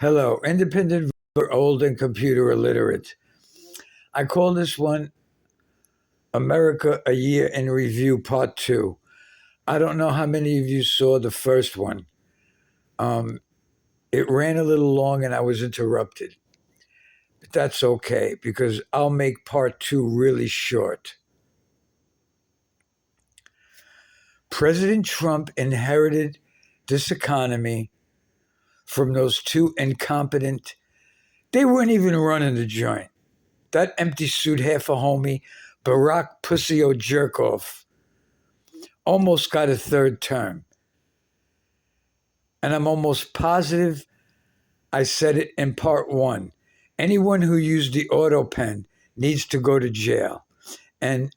Hello, independent voter, old and computer illiterate. I call this one America a Year in Review Part 2. I don't know how many of you saw the first one. Um, it ran a little long and I was interrupted. But that's okay because I'll make Part 2 really short. President Trump inherited this economy from those two incompetent, they weren't even running the joint. That empty suit half a homie, Barack Pussy O Jerkoff, almost got a third term. And I'm almost positive I said it in part one. Anyone who used the auto pen needs to go to jail. And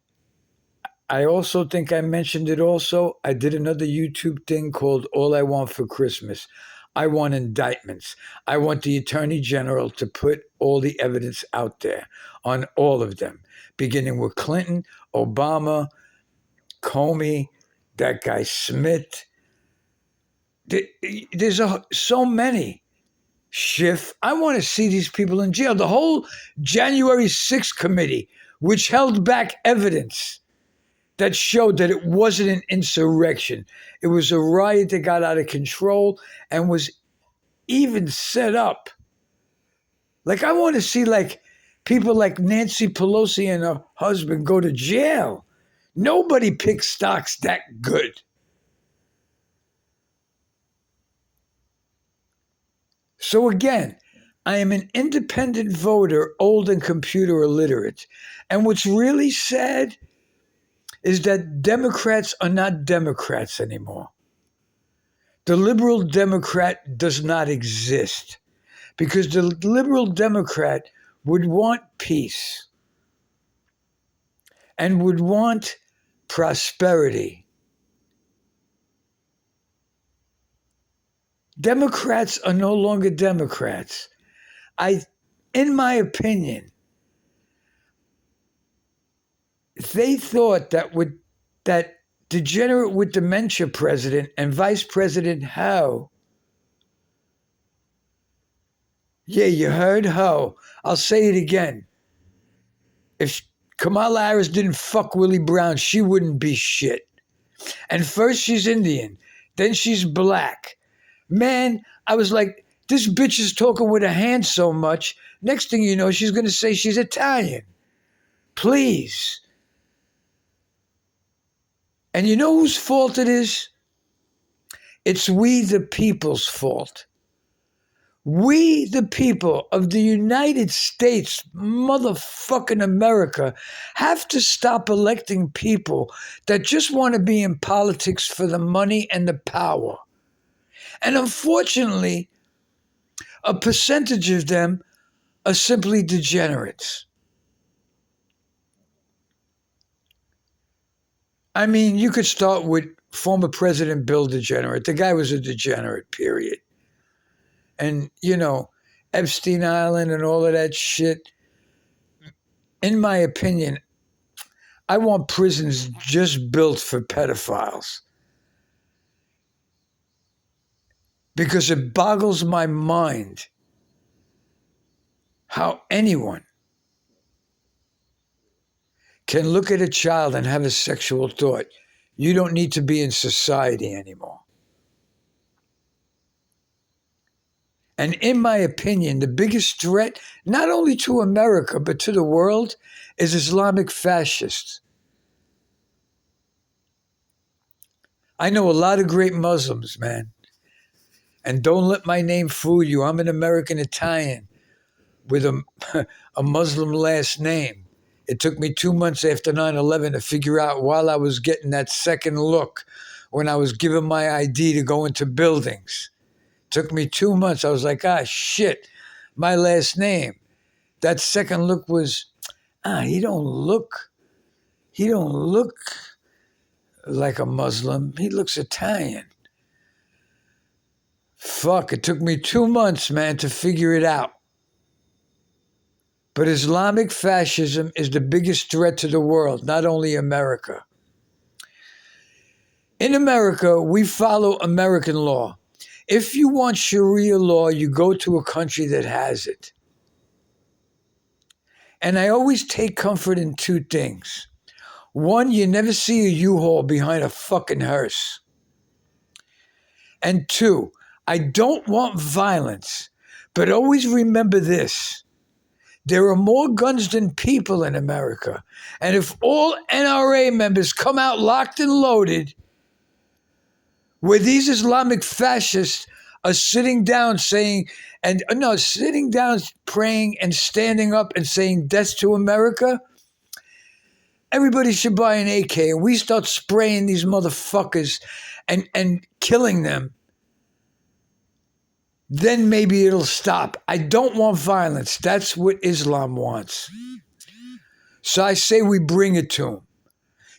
I also think I mentioned it also. I did another YouTube thing called All I Want for Christmas. I want indictments. I want the Attorney General to put all the evidence out there on all of them, beginning with Clinton, Obama, Comey, that guy Smith. There's so many. Schiff. I want to see these people in jail. The whole January 6th committee, which held back evidence that showed that it wasn't an insurrection. It was a riot that got out of control and was even set up. Like, I want to see people like Nancy Pelosi and her husband go to jail. Nobody picks stocks that good. So again, I am an independent voter, old and computer illiterate. And what's really sad is that Democrats are not Democrats anymore. The liberal Democrat does not exist because the liberal Democrat would want peace and would want prosperity. Democrats are no longer Democrats. In my opinion, they thought that degenerate with dementia president and Vice President Howe. Yeah, you heard Howe. I'll say it again. If Kamala Harris didn't fuck Willie Brown, she wouldn't be shit. And first she's Indian, then she's black. Man, I was like, this bitch is talking with her hands so much. Next thing you know, she's going to say she's Italian. Please. And you know whose fault it is? It's we the people's fault. We the people of the United States, motherfucking America, have to stop electing people that just want to be in politics for the money and the power. And unfortunately, a percentage of them are simply degenerates. I mean, you could start with former President Bill Degenerate. The guy was a degenerate, period. And, Epstein Island and all of that shit. In my opinion, I want prisons just built for pedophiles. Because it boggles my mind how anyone can look at a child and have a sexual thought. You don't need to be in society anymore. And in my opinion, the biggest threat, not only to America, but to the world, is Islamic fascists. I know a lot of great Muslims, man. And don't let my name fool you. I'm an American Italian with a Muslim last name. It took me 2 months after 9/11 to figure out while I was getting that second look when I was given my ID to go into buildings. It took me 2 months. I was like, shit, my last name. That second look was, he don't look like a Muslim. He looks Italian. Fuck, it took me 2 months, man, to figure it out. But Islamic fascism is the biggest threat to the world, not only America. In America, we follow American law. If you want Sharia law, you go to a country that has it. And I always take comfort in two things. One, you never see a U-Haul behind a fucking hearse. And two, I don't want violence, but always remember this. There are more guns than people in America. And if all NRA members come out locked and loaded, where these Islamic fascists are sitting down saying, sitting down praying and standing up and saying death to America, everybody should buy an AK and we start spraying these motherfuckers and killing them. Then maybe it'll stop. I don't want violence. That's what Islam wants. So I say we bring it to them.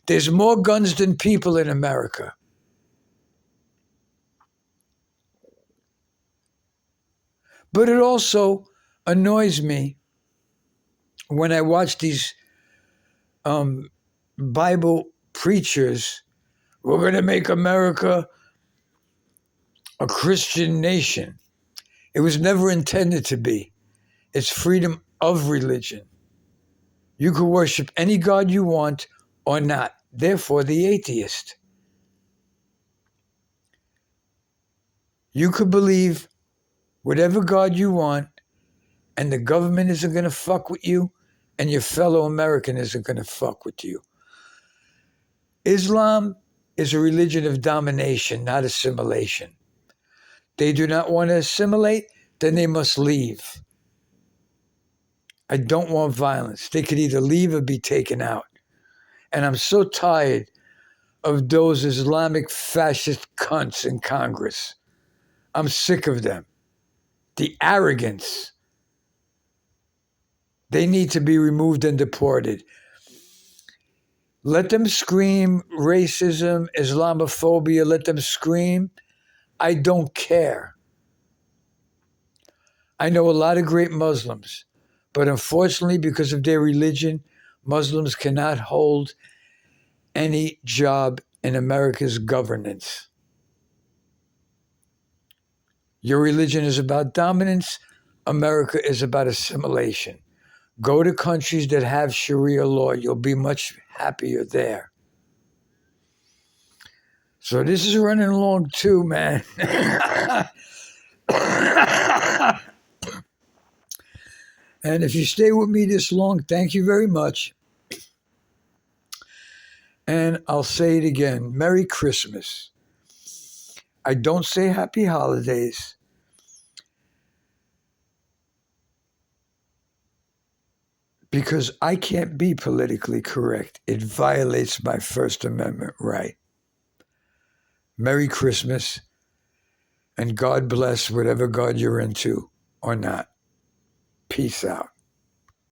There's more guns than people in America. But it also annoys me when I watch these Bible preachers. We're going to make America a Christian nation. It was never intended to be. It's freedom of religion. You can worship any God you want or not. Therefore, the atheist. You could believe whatever God you want, and the government isn't going to fuck with you, and your fellow American isn't going to fuck with you. Islam is a religion of domination, not assimilation. They do not want to assimilate, then they must leave. I don't want violence. They could either leave or be taken out. And I'm so tired of those Islamic fascist cunts in Congress. I'm sick of them. The arrogance. They need to be removed and deported. Let them scream racism, Islamophobia, let them scream. I don't care. I know a lot of great Muslims, but unfortunately, because of their religion, Muslims cannot hold any job in America's governance. Your religion is about dominance. America is about assimilation. Go to countries that have Sharia law. You'll be much happier there. So this is running along too, man. And if you stay with me this long, thank you very much. And I'll say it again. Merry Christmas. I don't say happy holidays. Because I can't be politically correct. It violates my First Amendment right. Merry Christmas, and God bless whatever God you're into or not. Peace out.